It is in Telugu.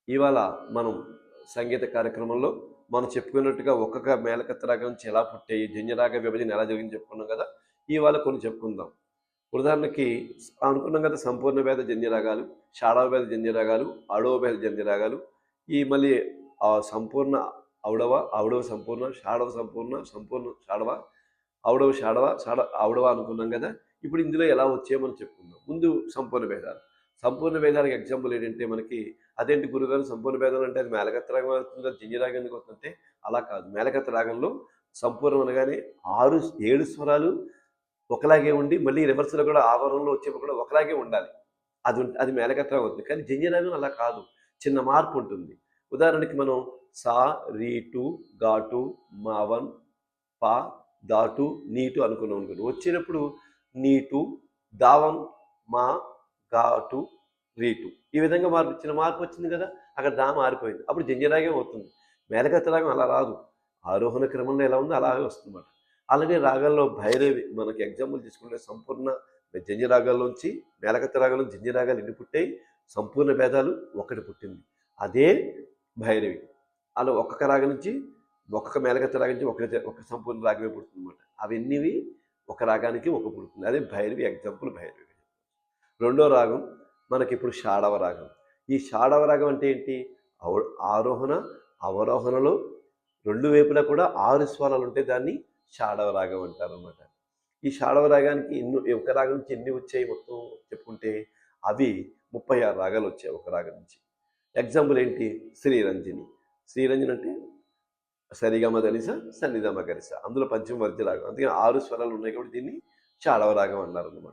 ఇవాళ మనం సంగీత కార్యక్రమంలో మనం చెప్పుకున్నట్టుగా ఒక్కొక్క మేళకత్త రాగం నుంచి ఎలా పుట్టాయి, జన్యరాగ విభజన ఎలా జరిగింది చెప్పుకున్నాం కదా. ఇవాళ కొన్ని చెప్పుకుందాం. ఉదాహరణకి అనుకున్నాం కదా, సంపూర్ణ భేద జన్యరాగాలు, షాడవ భేద జన్యరాగాలు, ఆడవ భేద జన్యరాగాలు. ఈ మళ్ళీ సంపూర్ణ ఔడవ, ఔడవ సంపూర్ణ, షాడవ సంపూర్ణ, సంపూర్ణ షాడవ, ఔడవ షాడవ, ఔడవ అనుకున్నాం కదా. ఇప్పుడు ఇందులో ఎలా వచ్చాయో మనం చెప్పుకుందాం. ముందు సంపూర్ణ భేదాలు. సంపూర్ణ భేదాలకు ఎగ్జాంపుల్ ఏంటంటే మనకి, అదేంటి గురుగారు సంపూర్ణ భేదాలు అంటే అది మేళకత్త రాగం అవుతుందా, జన్య రాగం ఎందుకు వస్తుందంటే అలా కాదు. మేళకత్త రాగంలో సంపూర్ణం అనగానే 6-7 స్వరాలు ఒకలాగే ఉండి మళ్ళీ రివర్స్లో కూడా ఆవరణలో వచ్చేప్పుడు కూడా ఒకలాగే ఉండాలి. అది మేళకత్త రాగం అవుతుంది. కానీ జన్య రాగం అలా కాదు, చిన్న మార్పు ఉంటుంది. ఉదాహరణకి మనం సా, రీటు, ఘాటు, మావన్, పా, దాటు, నీటు అనుకున్నాం అనుకోండి. వచ్చినప్పుడు నీటు, దావన్, మా, ఘాటు, రీటు, ఈ విధంగా చిన్న మార్పు వచ్చింది కదా. అక్కడ దా మారిపోయింది, అప్పుడు జన్యరాగం అవుతుంది. మేళకత్త రాగం అలా రాదు, ఆరోహణ క్రమంలో ఎలా ఉందో అలాగే వస్తుందన్నమాట. అలాగే రాగాల్లో భైరవి మనకి ఎగ్జాంపుల్ తీసుకుంటే సంపూర్ణ జన్యరాగాల్లోంచి మేళకత్త రాగంలో జన్యరాగాలు ఎన్ని పుట్టాయి, సంపూర్ణ భేదాలు ఒకటి పుట్టింది, అదే భైరవి. అలా ఒక్కొక్క రాగం నుంచి ఒక్కొక్క మేళకత్త రాగం నుంచి ఒక సంపూర్ణ రాగమే పుడుతుంది అనమాట. అవన్నీవి ఒక రాగానికి ఒక పుడుతుంది, అదే భైరవి ఎగ్జాంపుల్ భైరవి. రెండో రాగం మనకి ఇప్పుడు షాడవ రాగం. ఈ షాడవ రాగం అంటే ఏంటి, ఆరోహణ అవరోహణలో రెండు వైపులా కూడా 6 స్వరాలు ఉంటే దాన్ని షాడవ రాగం అంటారు అన్నమాట. ఈ షాడవ రాగానికి ఒక రాగం నుంచి ఎన్ని వచ్చాయి మొత్తం చెప్పుకుంటే అవి 36 రాగాలు వచ్చాయి ఒక రాగం నుంచి. ఎగ్జాంపుల్ ఏంటి, శ్రీరంజని. శ్రీరంజని అంటే సరిగమ ధనిస, సన్నిధమ గరిస, అందులో పంచమ వర్జ రాగం. అందుకే 6 స్వరాలు ఉన్నాయి కాబట్టి దీన్ని షాడవ రాగం అన్నారు అన్నమాట.